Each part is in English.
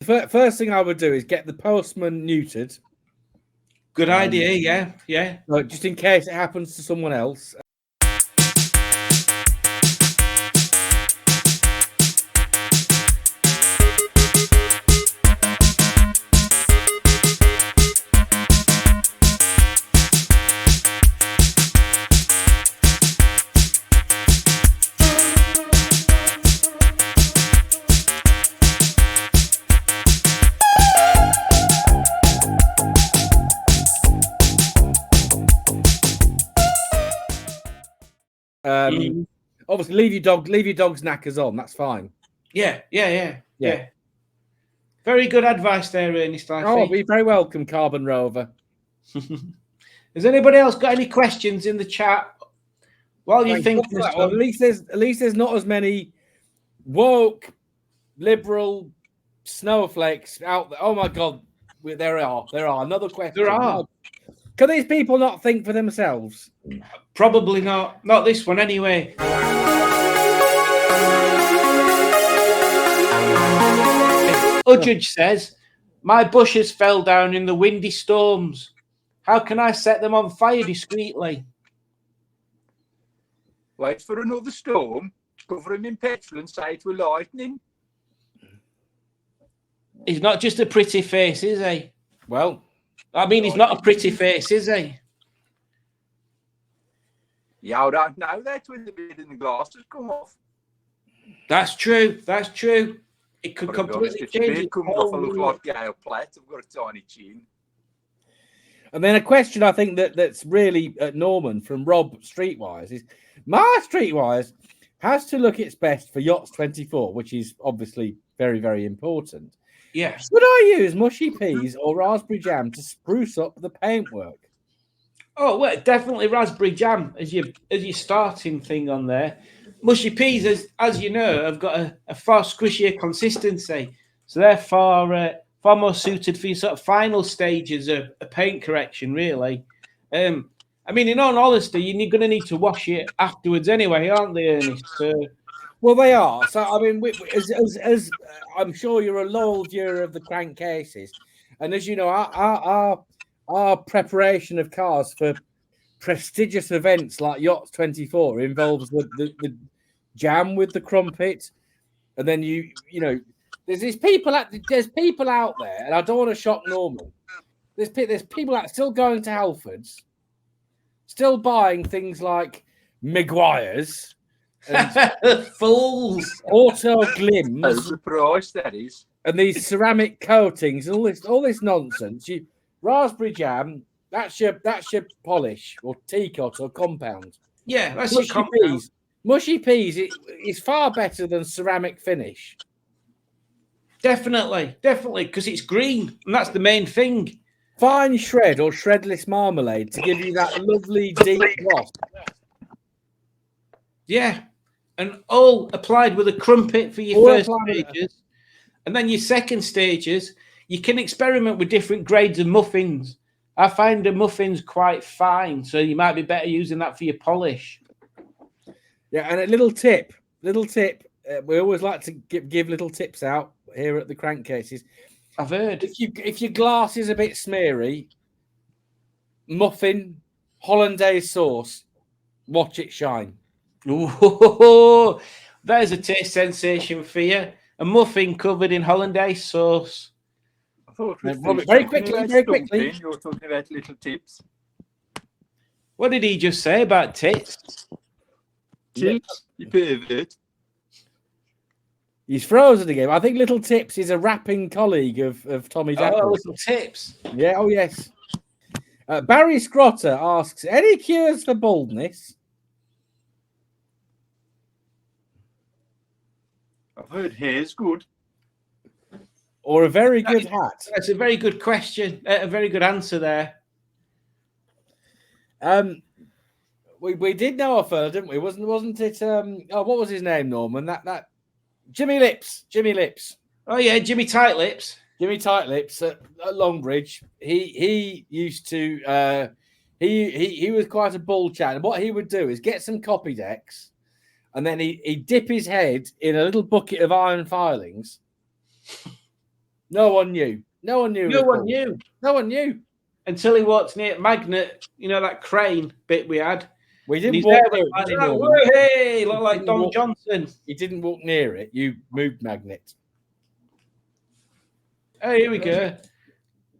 first thing I would do is get the postman neutered. Good idea, yeah. Just in case it happens to someone else. Obviously, leave your dog's knackers on. That's fine. Yeah. Very good advice there, Ernest. Be very welcome, Carbon Rover. Has anybody else got any questions in the chat? While you think, at least there's not as many woke liberal snowflakes out there. Oh my God, there are another question. There are. Can these people not think for themselves? Probably not. Not this one, anyway. Udjudge says, my bushes fell down in the windy storms. How can I set them on fire discreetly? Wait for another storm, cover them in petrol and say it were lightning. He's not just a pretty face, is he? Well, I mean, he's not a pretty face, is he? Yeah, I don't know that when the lid in the glass has come off. That's true. It could completely change it. Comes off, I look like Gail Platt. I've got a tiny chin. And then a question I think that's really at Norman from Rob Streetwise is, my Streetwise has to look its best for Yachts 24, which is obviously very, very important. Yeah. Should I use mushy peas or raspberry jam to spruce up the paintwork? Oh, well, definitely raspberry jam as your starting thing on there. Mushy peas, as you know, have got a far squishier consistency, so they're far more suited for your sort of final stages of a paint correction, really. I mean, in all honesty, you're going to need to wash it afterwards anyway, aren't they, Ernest? Well, they are. So, I mean, as I'm sure you're a loyal viewer of the crankcases, and as you know, our preparation of cars for prestigious events like Yachts 24 involves the jam with the crumpet, and then you know there's people out there, and I don't want to shock Norman. There's people out still going to Halfords, still buying things like Maguire's and fools, Auto Glims, that's the price that is, and these ceramic coatings and all this nonsense. Raspberry jam. That's your polish or teakot or compound. Yeah, that's mushy your compound. Peas. Mushy peas is far better than ceramic finish. Definitely, because it's green, and that's the main thing. Fine shred or shredless marmalade to give you that lovely deep gloss. Yeah, and all applied with a crumpet for your first stages, and then your second stages, you can experiment with different grades of muffins. I find the muffins quite fine, so you might be better using that for your polish. Yeah, and a little tip. We always like to give little tips out here at the Crankcases. I've heard if your glass is a bit smeary, muffin hollandaise sauce, watch it shine. Ooh, there's a taste sensation for you. A muffin covered in hollandaise sauce. Very quickly. You're talking about little tips. What did he just say about tits? Tips? You pervert. He's frozen again. I think Little Tips is a rapping colleague of Tommy Dapples. Oh, Little Tips. Yeah, oh yes. Barry Scrotter asks, any cures for baldness? I've heard hair's good. Or a very good hat? That's a very good question. A very good answer there. We did know a fella, didn't we? Wasn't it? What was his name, Norman? That Jimmy Lips. Oh yeah, Jimmy Tightlips. Jimmy Tightlips at Longbridge. He used to. He was quite a bull chat, and what he would do is get some copy decks, and then he'd dip his head in a little bucket of iron filings. No one knew. No one knew. No one knew. No one knew. Until he walked near Magnet, that crane bit we had. We And didn't his walk hair near went it. like Did that. you? Hey, look like didn't Don walk- Johnson. You didn't walk near it. You moved Magnet. Oh, here we go.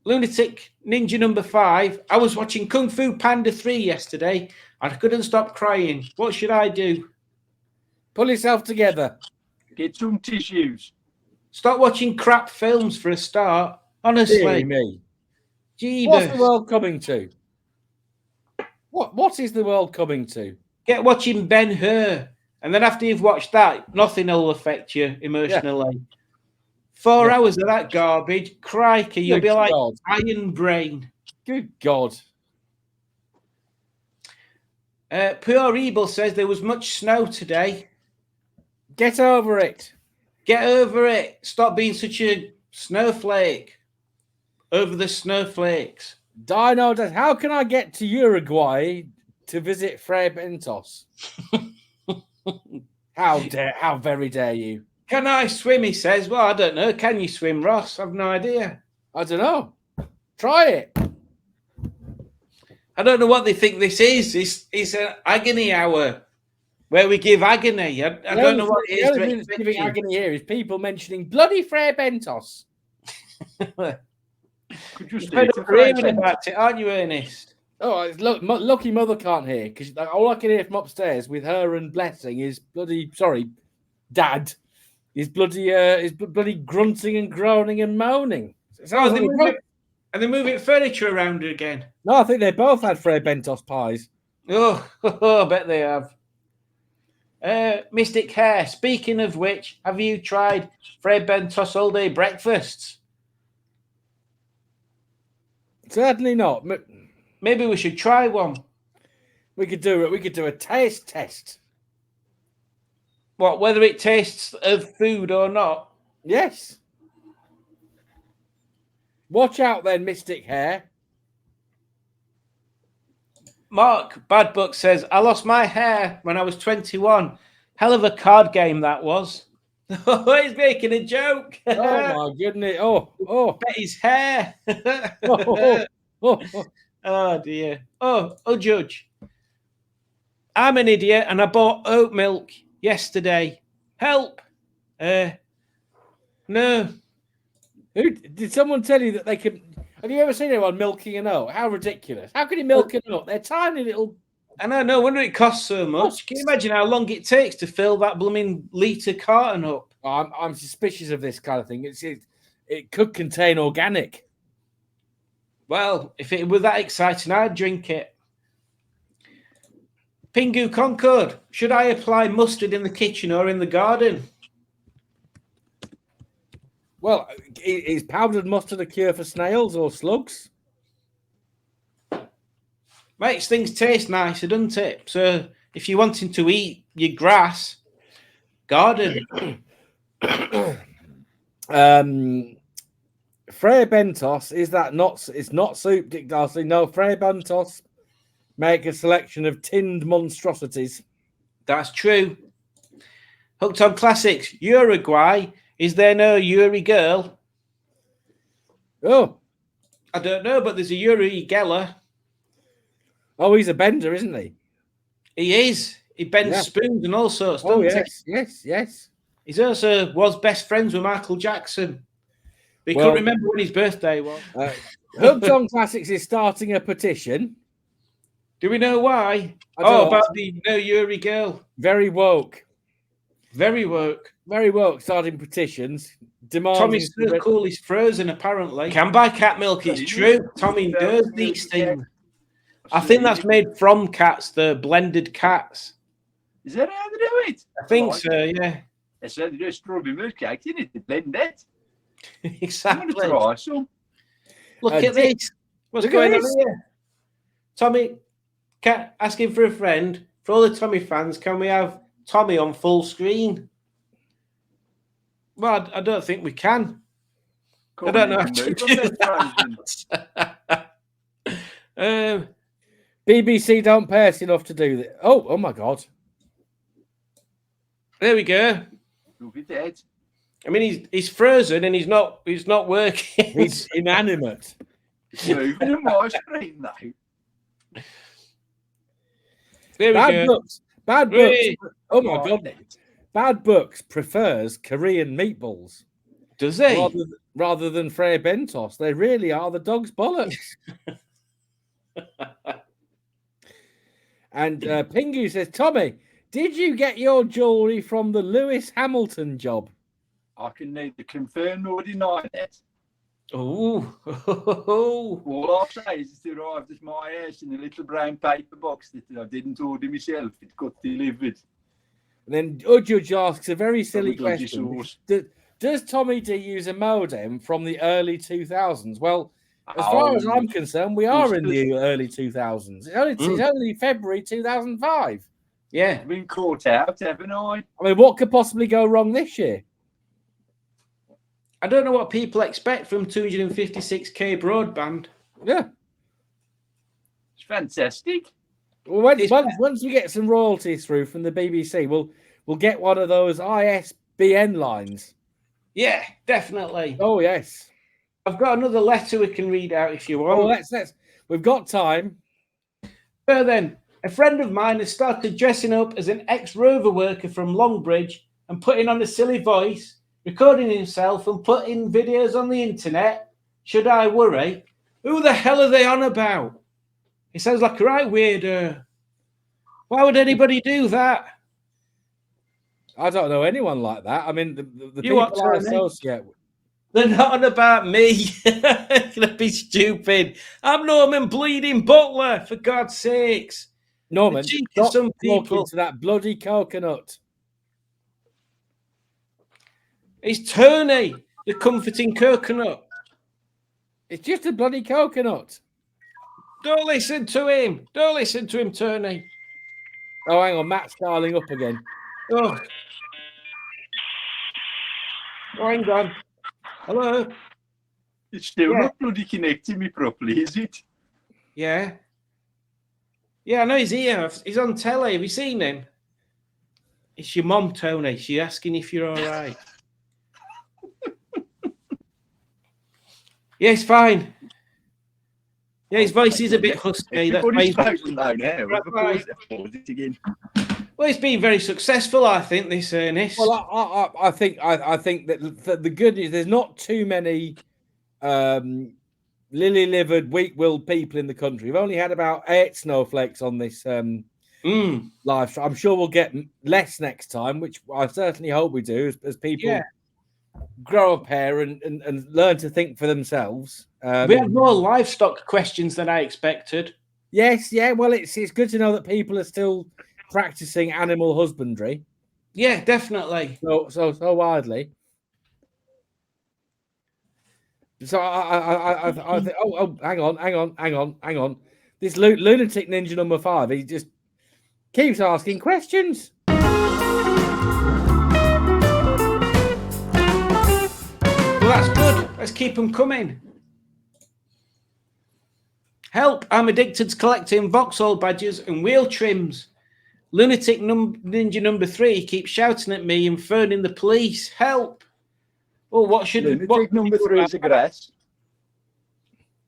Lunatic Ninja number 5. I was watching Kung Fu Panda 3 yesterday and I couldn't stop crying. What should I do? Pull yourself together. Get some tissues. Stop watching crap films for a start. Honestly. Deary me. Jeebus. What's the world coming to? What is the world coming to? Get watching Ben-Hur. And then after you've watched that, nothing will affect you emotionally. 4 hours of that garbage. Crikey, you'll be like Iron Brain. Good God. Pure Evil says there was much snow today. Get over it. Get over it. Stop being such a snowflake. Over the snowflakes. Dino, how can I get to Uruguay to visit Fray Bentos? How very dare you? Can I swim? He says. Well, I don't know. Can you swim, Ross? I've no idea. I don't know. Try it. I don't know what they think this is. It's an agony hour where we give agony. I don't know what it is. The only thing that's giving agony here is people mentioning bloody Fray Bentos. Could you You're raving about it, aren't you, Ernest? Oh, look, lucky mother can't hear because all I can hear from upstairs with her and Blessing is Dad is bloody grunting and groaning and moaning. And they're moving furniture around again. No, I think they both had Fray Bentos pies. Oh, I bet they have. Mystic Hair. Speaking of which, have you tried Fray Bentos all day breakfasts? Certainly not. Maybe we should try one. We could do it. We could do a taste test. What, whether it tastes of food or not? Yes. Watch out then, Mystic Hair. Mark Badbook says, I lost my hair when I was 21. Hell of a card game that was. Oh, he's making a joke. Oh, my goodness. Oh. Bet his hair. Oh, dear. Oh, Judge. I'm an idiot and I bought oat milk yesterday. Help. No. Who did someone tell you that they can? Have you ever seen anyone milking an oat? How ridiculous! How can you milk an oat? They're tiny little. I know. No wonder it costs so much. Can you imagine how long it takes to fill that blooming litre carton up? I'm suspicious of this kind of thing. It could contain organic. Well, if it were that exciting, I'd drink it. Pingu Concord. Should I apply mustard in the kitchen or in the garden? Well, is powdered mustard a cure for snails or slugs? Makes things taste nicer, doesn't it? So if you're wanting to eat your grass, garden. Fray Bentos, is that not? It's not soup, Dick Darcy. No, Fray Bentos make a selection of tinned monstrosities. That's true. Hooked on Classics. Uruguay. Is there no Yuri girl? Oh. I don't know, but there's a Yuri Geller. Oh, he's a bender, isn't he? He is. He bends spoons and all sorts. Oh, yes. He's also was best friends with Michael Jackson. But he couldn't remember when his birthday was. Hooked on Classics is starting a petition. Do we know why? About the no Yuri girl. Very woke. Very woke. Very woke, starting petitions. Tommy's so cool, he's frozen, apparently. Can buy cat milk, it's true. Tommy knows these things. I think that's made from cats, the blended cats. Is that how they do it? I think so, yeah. That's how they do strawberry milkshake, isn't it? They blend it. Exactly. I'm going to try some. Look at this. What's going on here? Tommy, asking for a friend. For all the Tommy fans, can we have Tommy on full screen? Well, I don't think we can. I don't know how to do that. BBC don't pay us enough to do that. Oh my God. There we go. You'll be dead. I mean, he's frozen and he's not working. He's inanimate. It's moving on my screen now. There we Bad go. Books. Bad Books. Hey. Oh my God. Bad Books prefers Korean meatballs. Does he? Rather than Frey Bentos. They really are the dog's bollocks. And Pingu says, Tommy, did you get your jewellery from the Lewis Hamilton job? I can neither confirm nor deny it. Oh. All I'll say is it arrived at my house in a little brown paper box that I didn't order myself. It got delivered. And then Udjudge asks a very silly From a dodgy question. source. Does Tommy D use a modem from the early 2000s? Well, as far as I'm concerned, we are in the early 2000s. It's only February 2005. Yeah. Been caught out, haven't I? I mean, what could possibly go wrong this year? I don't know what people expect from 256k broadband. Yeah. It's fantastic. Well, once we get some royalties through from the BBC, we'll get one of those ISBN lines. Yeah, definitely. Oh yes. I've got another letter we can read out if you want. Oh, let's. We've got time. So then, a friend of mine has started dressing up as an ex-Rover worker from Longbridge and putting on a silly voice, recording himself and putting videos on the internet. Should I worry? Who the hell are they on about? He sounds like a right weirdo. Why would anybody do that? I don't know anyone like that. I mean, the You people I associate with. They're not on about me. Gonna be stupid. I'm Norman Bleeding Butler, for God's sakes. Norman, stop some people talking to that bloody coconut. It's Tony, the comforting coconut. It's just a bloody coconut. Don't listen to him. Don't listen to him, Tony. Oh, hang on. Matt's dialing up again. Oh, hang on. Hello? It's still not bloody connecting me properly, is it? Yeah. Yeah, I know he's here. He's on telly. Have you seen him? It's your mum, Tony. She's asking if you're all right. Yeah, he's fine. Yeah, his voice is a bit husky. That's why he's Well, it's been very successful, I think, this Ernest. Well, I think that the good news, there's not too many lily-livered, weak-willed people in the country. We've only had about 8 snowflakes on this live stream. I'm sure we'll get less next time, which I certainly hope we do, as people grow up here and learn to think for themselves. We had more livestock questions than I expected. Yes, yeah. Well, it's good to know that people are still practicing animal husbandry. Yeah, definitely. So widely. So I think. Oh, hang on. This lunatic ninja number 5. He just keeps asking questions. Well, that's good. Let's keep them coming. Help! I'm addicted to collecting Vauxhall badges and wheel trims. Lunatic ninja number 3 keeps shouting at me and phoning the police. Help! Oh, what should Lunatic number 3 is a grass.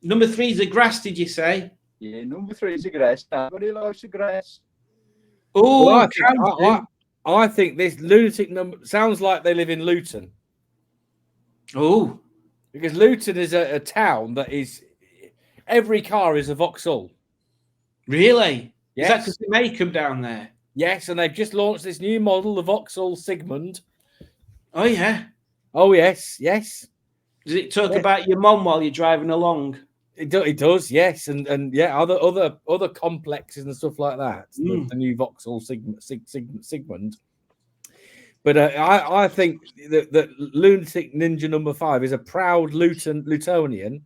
Number 3 is a grass, did you say? Yeah, number 3 is a grass. Nobody likes a grass. Oh, well, I think this lunatic number sounds like they live in Luton. Oh, because Luton is a town that is every car is a Vauxhall. Really? Yes. Is that because they make them down there? Yes, and they've just launched this new model, the Vauxhall Sigmund. Oh yeah. Oh yes. Does it talk about your mum while you're driving along? It does, yes, and yeah, other complexes and stuff like that. The new Vauxhall Sigmund. But I think that Lunatic Ninja number 5 is a proud Lutonian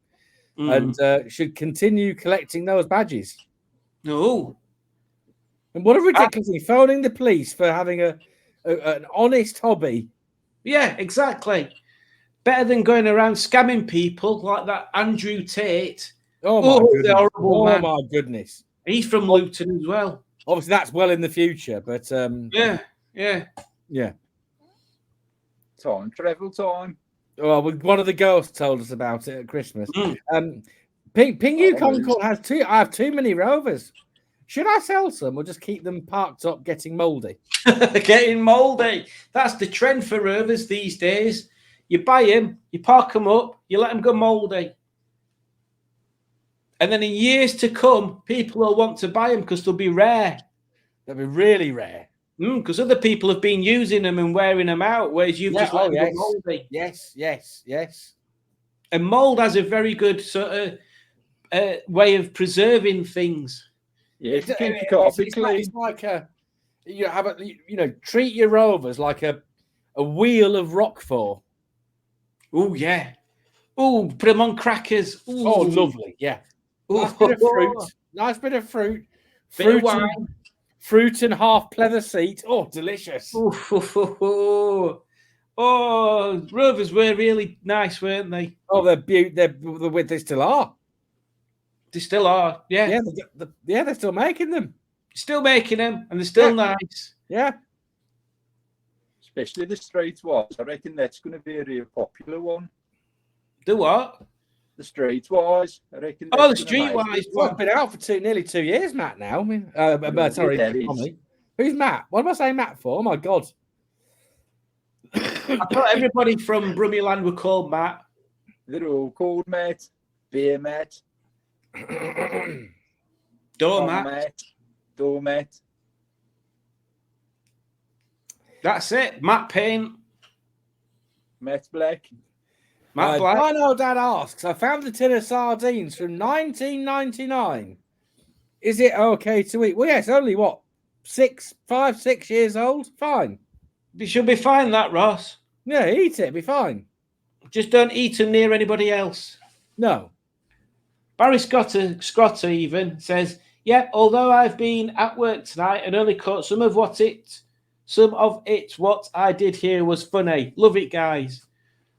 and should continue collecting those badges. Oh. And what a ridiculous thing, phoning the police for having an honest hobby. Yeah, exactly. Better than going around scamming people like that Andrew Tate. Oh my goodness. The horrible man. My goodness. He's from Luton as well. Obviously, that's well in the future, but yeah. So time travel time. Well, one of the girls told us about it at Christmas. Mm. Pingu Concord has two. I have too many rovers. Should I sell some or just keep them parked up, getting mouldy? Getting mouldy. That's the trend for rovers these days. You buy them, you park them up, you let them go mouldy. And then in years to come, people will want to buy them because they'll be rare. They'll be really rare. Because other people have been using them and wearing them out, whereas you've just let them go mouldy. Yes. And mould has a very good sort of way of preserving things. Yeah, it's like you have a, treat your rovers like a wheel of Roquefort. Oh yeah. Oh, put them on crackers. Ooh. Oh, lovely. Yeah. Nice bit of fruit. Nice bit of fruit. Bit of wine. Fruit and half pleather seat. Oh, delicious. Oh, rovers were really nice, weren't they? Oh, they still are. They still are. Yeah. They're still making them. Still making them, and they're still nice. Yeah. Especially the Streetwise. I reckon that's going to be a real popular one. The what? The Streetwise. I reckon. Oh, the Streetwise. Well, it's been out for nearly 2 years, Matt. Now, I mean, sorry, Tommy. Who's Matt? What am I saying Matt for? Oh my God! I thought everybody from Brummyland were called Matt. They're all called Matt. Beer Matt. Doormat. That's it. Matt Payne. Matt Black. Matt Black. I know Dad asks. I found a tin of sardines from 1999. Is it okay to eat? Well, yes, only what? 5, 6 years old? Fine. It should be fine, that, Ross. Yeah, eat it. Be fine. Just don't eat them near anybody else. No. Barry Scotter even says, yeah, although I've been at work tonight and only caught some of it, what I did here was funny. Love it, guys.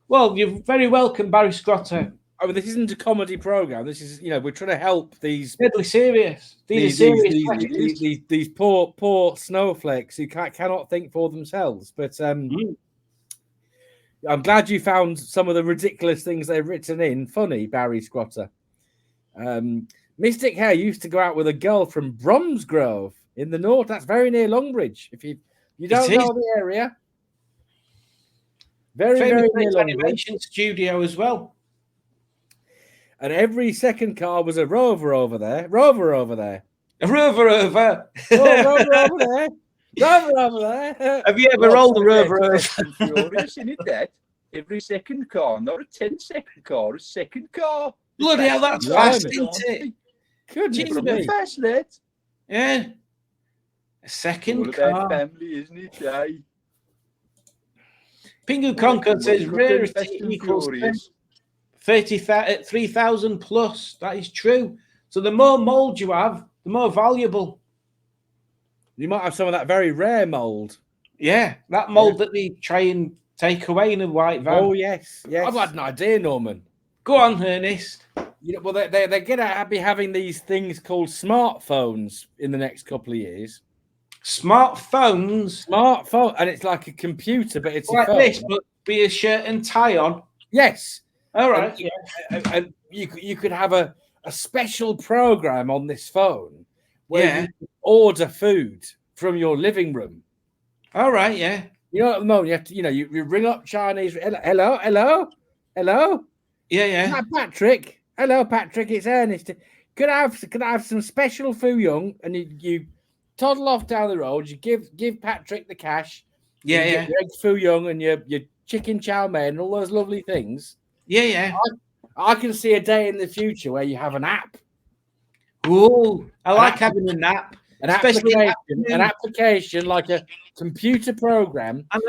Well, you're very welcome, Barry Scotter. I mean, this isn't a comedy program. This is, we're trying to help these deadly serious. These poor snowflakes who cannot think for themselves. But I'm glad you found some of the ridiculous things they've written in funny, Barry Scotter. Mystic Hair used to go out with a girl from Bromsgrove in the north. That's very near Longbridge. If you don't know the area, very near Longbridge. Animation studio as well. And every second car was a Rover over there. Rover over there. A Rover over. Rover over there. Rover over there. Have you ever rolled a Rover over? Furious, isn't it, that? Every second car, not a 10-second car, a second car. Bloody hell, that's fast, isn't it? Goodness, fast, that. Yeah. A second all car. about family, isn't it, Jay? Pingu Concord says rarity equals 3,000 plus. That is true. So the more mould you have, the more valuable. You might have some of that very rare mould. Yeah, that mould that they try and take away in a white van. Oh, yes. I've had an idea, Norman. Go on, Ernest. Well, they're going to be having these things called smartphones in the next couple of years. Smartphones? Smartphone. And it's like a computer, but it's like a phone. This, but be a shirt and tie on. Yes. All right. And you could have a special program on this phone where you can order food from your living room. All right, yeah. At the moment, you have to, you ring up Chinese. Hello. Yeah. Patrick. Hello, Patrick. It's Ernest. Could I have some special foo-young? And you toddle off down the road. You give Patrick the cash. Yeah. Your egg foo-young and your chicken chow mein and all those lovely things. Yeah. I can see a day in the future where you have an app. Oh, I like having an app. An application like a computer program. I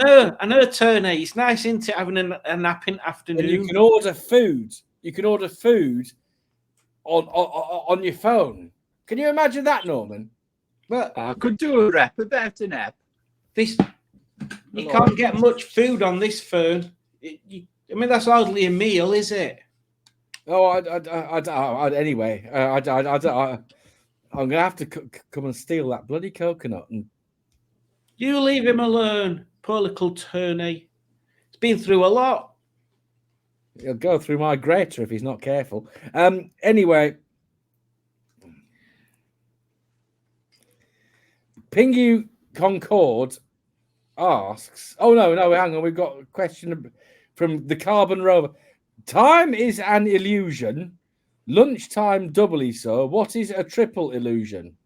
know, Tony. It's nice, isn't it, having a nap in afternoon? And you can order food. You can order food on your phone. Can you imagine that, Norman? Well, I could do a rap about an app. You can't get much food on this phone. That's hardly a meal, is it? Oh, anyway, I'm gonna have to come and steal that bloody coconut. And you leave him alone, poor little Tony. He's been through a lot. He'll go through my grater if he's not careful. Anyway, Pingu Concord asks, oh, no, hang on. We've got a question from the Carbon Rover. Time is an illusion. Lunchtime doubly so. What is a triple illusion?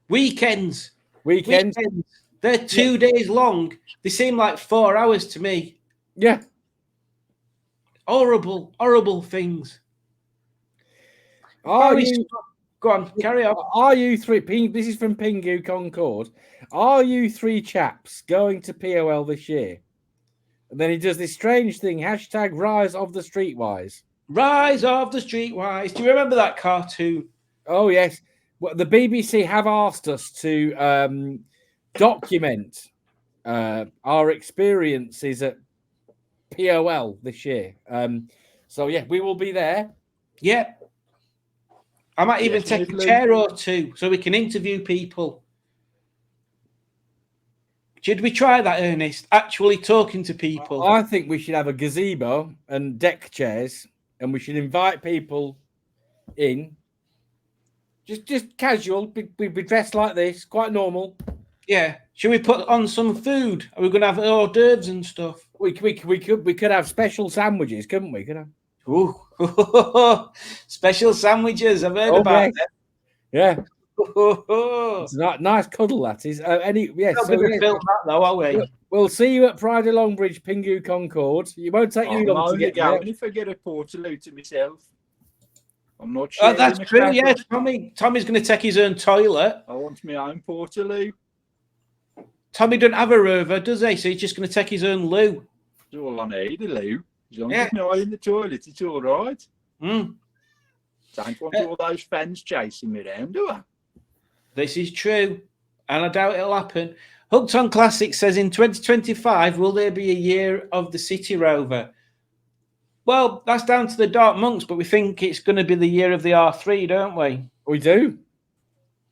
Weekends. Weekends. They're 2 days long. They seem like 4 hours to me. Yeah. Horrible, horrible things. Go on, carry on. Are you three? This is from Pingu Concord. Are you three chaps going to POL this year? And then he does this strange thing. # Rise of the Streetwise. Rise of the Streetwise. Do you remember that cartoon? Oh yes. Well, the BBC have asked us to document our experiences at POL this year. So yeah, we will be there. Yeah. I might even take a chair or two so we can interview people. Should we try that, Ernest? Actually talking to people. I think we should have a gazebo and deck chairs, and we should invite people in. Just casual. We'd be dressed like this, quite normal. Yeah. Should we put on some food? Are we going to have hors d'oeuvres and stuff? We could have special sandwiches, couldn't we? Ooh. Special sandwiches. I've heard about that. Yeah. It's a nice cuddle, that is. Film that though, are we? We'll see you at Pride of Longbridge, Pingu Concord. You won't take you long to get there. If I get a portaloo to myself, I'm not sure. Oh, that's true. Yeah, Tommy's going to take his own toilet. I want my own portaloo. Tommy don't have a rover, does he? So he's just going to take his own loo. That's all I need, a loo. As long as it's not in the toilet, it's all right. Mm. Don't want all those fans chasing me around, do I? This is true, and I doubt it'll happen. Hooked on Classic says, in 2025, will there be a year of the City Rover? Well, that's down to the Dark Monks, but we think it's going to be the year of the R3, don't we? We do.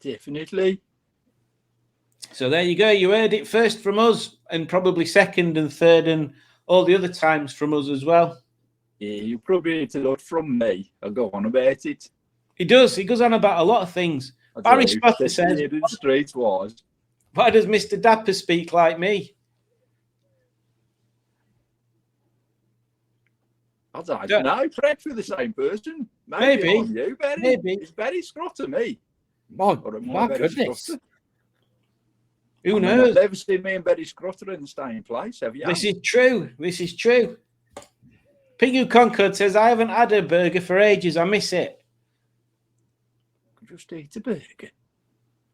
Definitely. So there you go. You heard it first from us, and probably second and third and all the other times from us as well. Yeah, you probably heard a lot from me. I'll go on about it. He does. He goes on about a lot of things. Barry Scotter says, the street was. Why does Mr. Dapper speak like me? I don't know. Perhaps we're the same person. Maybe. You, Barry. Maybe. It's Barry Scotter, me. My goodness. Scrotter. Who knows? You've never seen me and Barry Scotter in the same place, have you? This is true. This is true. Pingu Concord says, I haven't had a burger for ages. I miss it. Just eat a burger.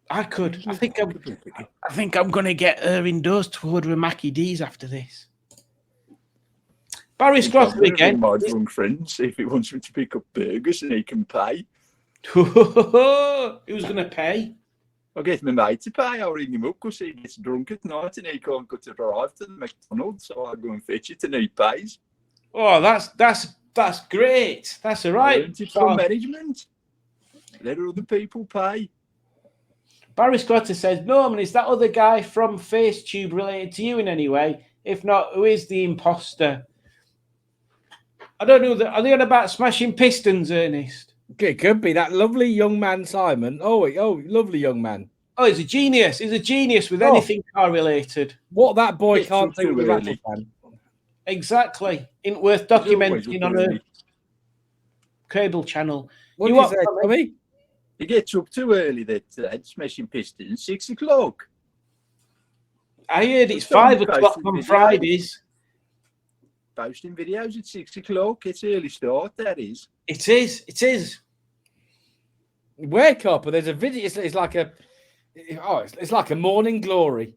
I could. I think I'm going to get her indoors to order a Mackie D's after this. Barry Scrotter again. My drunk friend, see if he wants me to pick up burgers and he can pay. Who's going to pay? I'll get my mate to pay. I'll ring him up because he gets drunk at night and he can't go to drive to the McDonald's, so I'll go and fetch it and he pays. Oh, that's great. That's all right. It's from management. Let other people pay. Barry Scrotter says, Norman, is that other guy from FaceTube related to you in any way? If not, who is the imposter? I don't know. Are they on about smashing pistons, Ernest? It could be that lovely young man, Simon. Oh, lovely young man. Oh, he's a genius. He's a genius with anything car related. What that boy can't do with Rattle Fan. Exactly. Ain't worth documenting on a cable channel. What do you say, Tommy? He gets up too early, that smashing pistons, 6 o'clock. I heard it's 5 o'clock on Fridays. Posting videos at 6 o'clock. It's early start, that is. It is. It is. Wake up, but there's a video. It's like it's like a morning glory.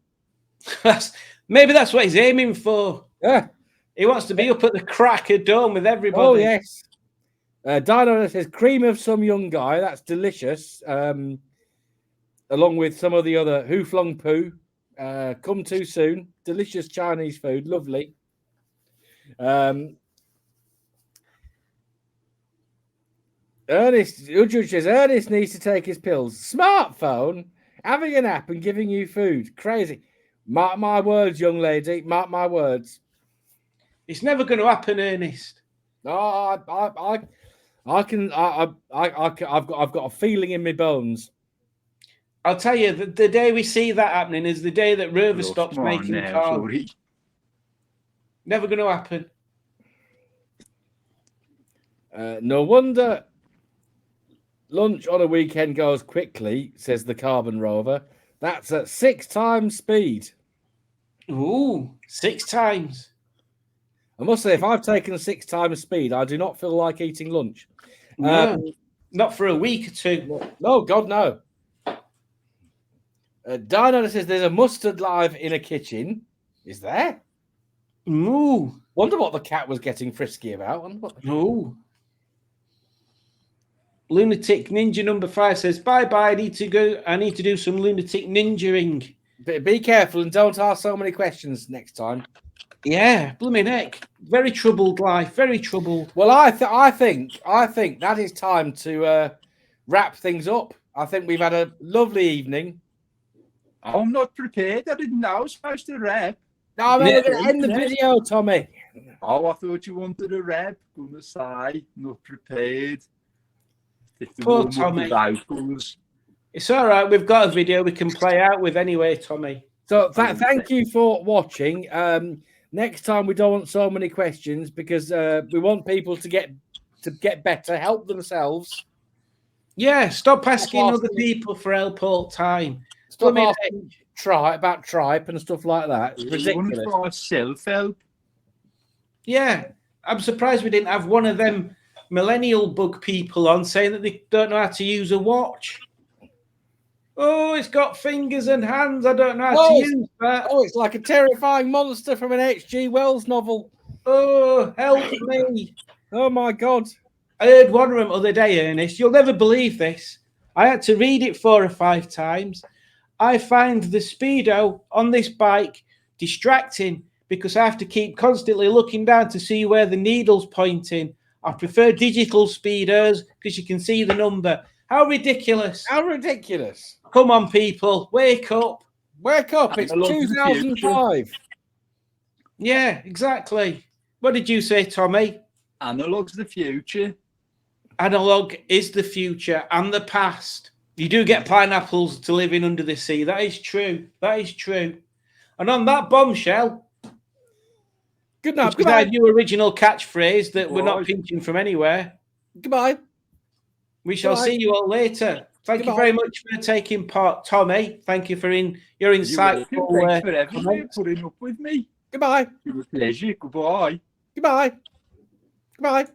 Maybe that's what he's aiming for. Yeah. He wants to be up at the crack of dawn with everybody. Oh, yes. Dino says, cream of some young guy. That's delicious. Along with some of the other Who Flung Poo. Come too soon. Delicious Chinese food. Lovely. Ernest says, Ernest needs to take his pills. Smartphone, having a nap and giving you food. Crazy. Mark my words, young lady. Mark my words. It's never going to happen, Ernest. No, I've got a feeling in my bones. I'll tell you, the day we see that happening is the day that Rover stops making cars. Sorry. Never going to happen. No wonder lunch on a weekend goes quickly, says the Carbon Rover. That's at 6 times speed. Ooh, 6 times. I must say, if I've taken 6 times speed, I do not feel like eating lunch. No, not for a week or two. No, God, no. Dino says there's a mustard live in a kitchen. Is there? Ooh. Wonder what the cat was getting frisky about. Ooh. Lunatic Ninja number 5 says, bye-bye, I need to go. I need to do some lunatic ninjaing. Be careful and don't ask so many questions next time. Yeah, blooming heck. Very troubled life, very troubled. Well, I think that is time to wrap things up. I think we've had a lovely evening. I'm not prepared. I didn't know I was supposed to rap. No, I'm going to end the video, Tommy. Oh, I thought you wanted a rap. Gonna say, not prepared. Poor Tommy. It's all right. We've got a video we can play out with anyway, Tommy. So thank you for watching. Next time we don't want so many questions because we want people to get better, help themselves. Yeah, stop asking other people for help all the time. Stop asking about tripe and stuff like that. It's ridiculous. Self-help. Yeah, I'm surprised we didn't have one of them millennial bug people on saying that they don't know how to use a watch. Oh, it's got fingers and hands. I don't know how to use that. Oh, it's like a terrifying monster from an H.G. Wells novel. Oh, help me. Oh, my God. I heard one of them the other day, Ernest. You'll never believe this. I had to read it 4 or 5 times. I find the speedo on this bike distracting because I have to keep constantly looking down to see where the needle's pointing. I prefer digital speedos because you can see the number. How ridiculous. How ridiculous. Come on, people. Wake up. Wake up. It's 2005. Yeah, exactly. What did you say, Tommy? Analog's the future. Analog is the future and the past. You do get pineapples to live in under the sea. That is true. That is true. And on that bombshell, good night. With our new original catchphrase that we're not pinching from anywhere. Goodbye. We shall see you all later. Thank you very much for taking part, Tommy. Thank you for your insightful Thanks for everything, putting up with me. Goodbye. It was a pleasure. Goodbye. Goodbye. Goodbye.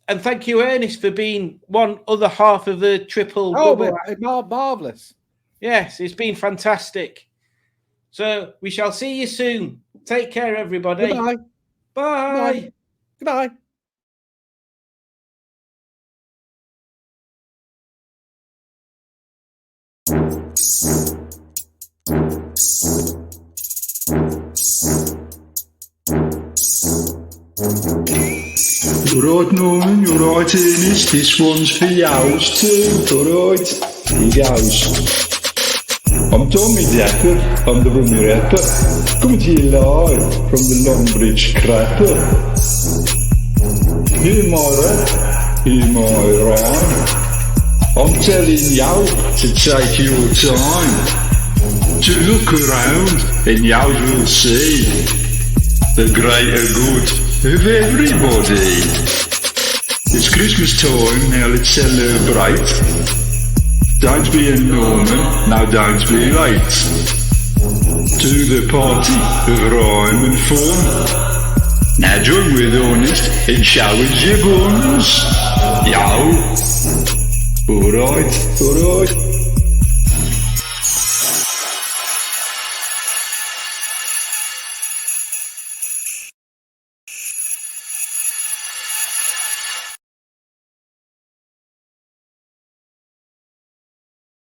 And thank you, Ernest, for being one other half of the triple. Marvellous. Yes, it's been fantastic. So we shall see you soon. Take care, everybody. Goodbye. Bye. Goodbye. Alright, Norman, alright, Ernest, this one's for yours too, alright? Here goes. I'm Tommy Dapper, I'm the rummy rapper, coming to you live from the Longbridge Crapper. Hear my rap, hear my rhyme, I'm telling you to take your time, to look around and you will see the greater good of everybody. It's Christmas time, now let's celebrate. Don't be a Norman, now don't be late. To the party of rhyme and fun. Now join with Honest and show us your guns. Yo. Alright, alright.